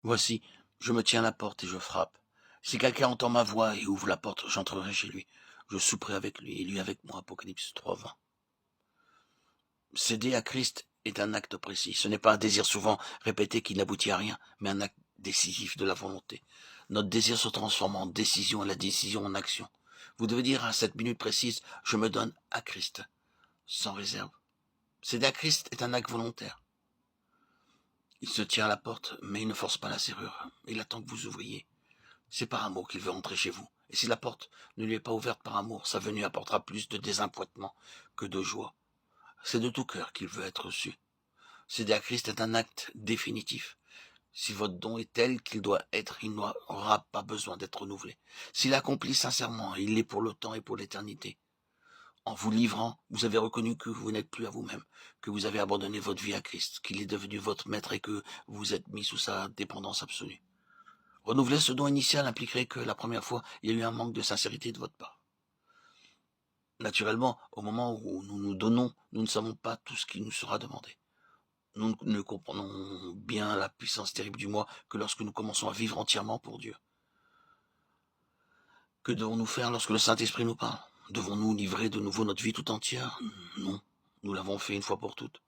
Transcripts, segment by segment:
Voici, je me tiens à la porte et je frappe. Si quelqu'un entend ma voix et ouvre la porte, j'entrerai chez lui. Je souperai avec lui et lui avec moi. Apocalypse 3:20. Céder à Christ est un acte précis. Ce n'est pas un désir souvent répété qui n'aboutit à rien, mais un acte décisif de la volonté. Notre désir se transforme en décision et la décision en action. Vous devez dire à cette minute précise, je me donne à Christ, sans réserve. Céder à Christ est un acte volontaire. Il se tient à la porte, mais il ne force pas la serrure. Il attend que vous ouvriez. C'est par amour qu'il veut entrer chez vous. Et si la porte ne lui est pas ouverte par amour, sa venue apportera plus de désappointement que de joie. C'est de tout cœur qu'il veut être reçu. Céder à Christ est un acte définitif. Si votre don est tel qu'il doit être, il n'aura pas besoin d'être renouvelé. S'il accomplit sincèrement, il l'est pour le temps et pour l'éternité. En vous livrant, vous avez reconnu que vous n'êtes plus à vous-même, que vous avez abandonné votre vie à Christ, qu'il est devenu votre maître et que vous êtes mis sous sa dépendance absolue. Renouveler ce don initial impliquerait que la première fois, il y a eu un manque de sincérité de votre part. Naturellement, au moment où nous nous donnons, nous ne savons pas tout ce qui nous sera demandé. Nous ne comprenons bien la puissance terrible du moi que lorsque nous commençons à vivre entièrement pour Dieu. Que devons-nous faire lorsque le Saint-Esprit nous parle? Devons-nous livrer de nouveau notre vie tout entière? Non, nous l'avons fait une fois pour toutes.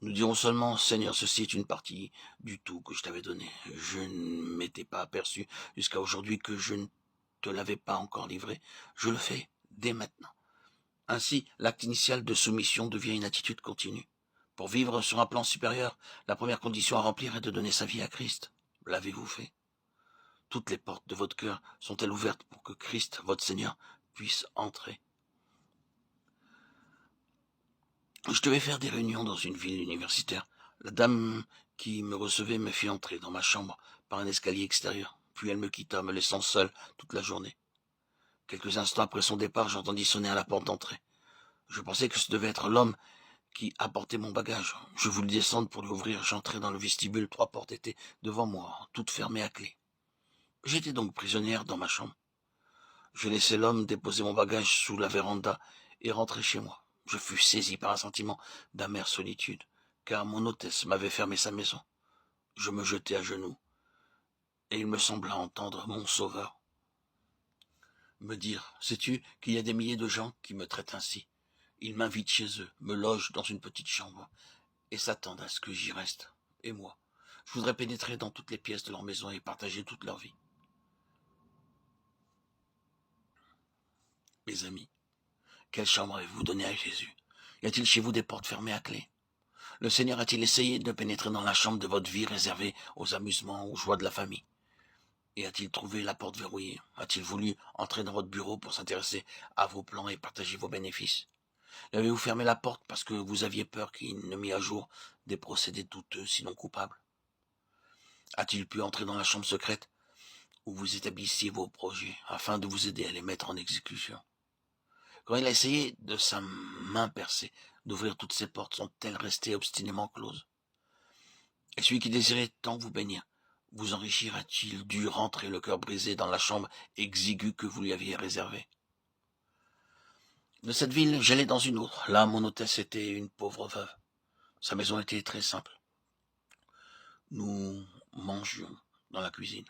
Nous dirons seulement, Seigneur, ceci est une partie du tout que je t'avais donné. Je ne m'étais pas aperçu jusqu'à aujourd'hui que je ne te l'avais pas encore livré. Je le fais dès maintenant. Ainsi, l'acte initial de soumission devient une attitude continue. Pour vivre sur un plan supérieur, la première condition à remplir est de donner sa vie à Christ. L'avez-vous fait? Toutes les portes de votre cœur sont-elles ouvertes pour que Christ, votre Seigneur, puisse entrer? Je devais faire des réunions dans une ville universitaire. La dame qui me recevait me fit entrer dans ma chambre par un escalier extérieur. Puis elle me quitta, me laissant seul toute la journée. Quelques instants après son départ, j'entendis sonner à la porte d'entrée. Je pensais que ce devait être l'homme qui apportait mon bagage. Je voulus descendre pour lui ouvrir. J'entrai dans le vestibule. 3 portes étaient devant moi, toutes fermées à clé. J'étais donc prisonnière dans ma chambre. Je laissai l'homme déposer mon bagage sous la véranda et rentrer chez moi. Je fus saisi par un sentiment d'amère solitude, car mon hôtesse m'avait fermé sa maison. Je me jetai à genoux, et il me sembla entendre mon sauveur me dire, sais-tu qu'il y a des milliers de gens qui me traitent ainsi? Ils m'invitent chez eux, me logent dans une petite chambre, et s'attendent à ce que j'y reste. Et moi, je voudrais pénétrer dans toutes les pièces de leur maison et partager toute leur vie. Mes amis, quelle chambre avez-vous donnée à Jésus? Y a-t-il chez vous des portes fermées à clé? Le Seigneur a-t-il essayé de pénétrer dans la chambre de votre vie réservée aux amusements, aux joies de la famille? Et a-t-il trouvé la porte verrouillée? A-t-il voulu entrer dans votre bureau pour s'intéresser à vos plans et partager vos bénéfices? Avez-vous fermé la porte parce que vous aviez peur qu'il ne mît à jour des procédés douteux, sinon coupables? A-t-il pu entrer dans la chambre secrète où vous établissiez vos projets afin de vous aider à les mettre en exécution? Quand il a essayé de sa main percée d'ouvrir toutes ces portes, sont-elles restées obstinément closes? Et celui qui désirait tant vous bénir, vous enrichir, a-t-il dû rentrer le cœur brisé dans la chambre exiguë que vous lui aviez réservée? De cette ville, j'allais dans une autre. Là, mon hôtesse était une pauvre veuve. Sa maison était très simple. Nous mangions dans la cuisine.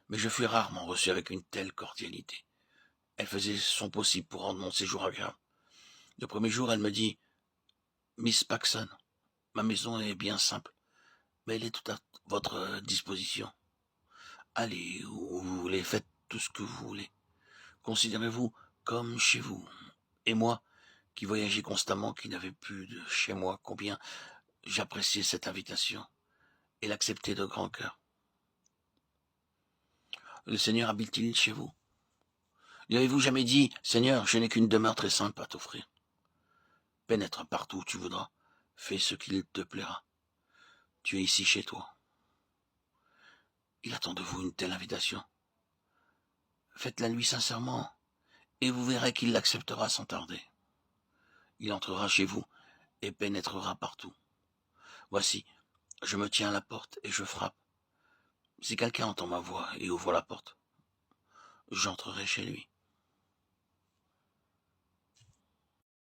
Mais je fus rarement reçu avec une telle cordialité. Elle faisait son possible pour rendre mon séjour agréable. Le premier jour, elle me dit, Miss Paxson, ma maison est bien simple, mais elle est tout à votre disposition. Allez où vous voulez, faites tout ce que vous voulez. Considérez-vous comme chez vous. Et moi, qui voyageais constamment, qui n'avais plus de chez moi, combien j'appréciais cette invitation et l'acceptais de grand cœur. Le Seigneur habite-t-il chez vous? Lui avez-vous jamais dit, Seigneur, je n'ai qu'une demeure très simple à t'offrir. Pénètre partout où tu voudras, fais ce qu'il te plaira. Tu es ici chez toi. Il attend de vous une telle invitation. Faites-la lui sincèrement, et vous verrez qu'il l'acceptera sans tarder. Il entrera chez vous et pénétrera partout. Voici, je me tiens à la porte et je frappe. Si quelqu'un entend ma voix et ouvre la porte, j'entrerai chez lui.